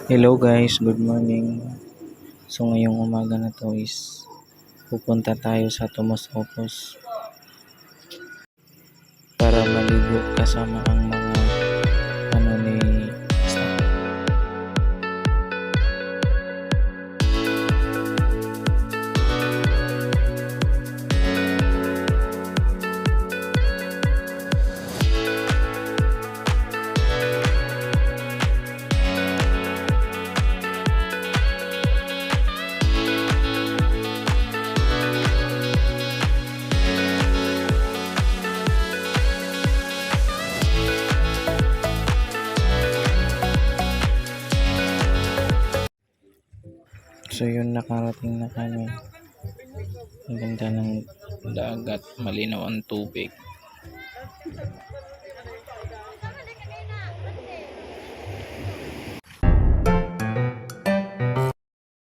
Hello guys, good morning. So ngayong umaga na to is pupunta tayo sa Tomas Opos para maligo kasama ang mga ano ni staff. So yun, nakarating na kami. Ang ganda ng dagat, malinaw ang tubig.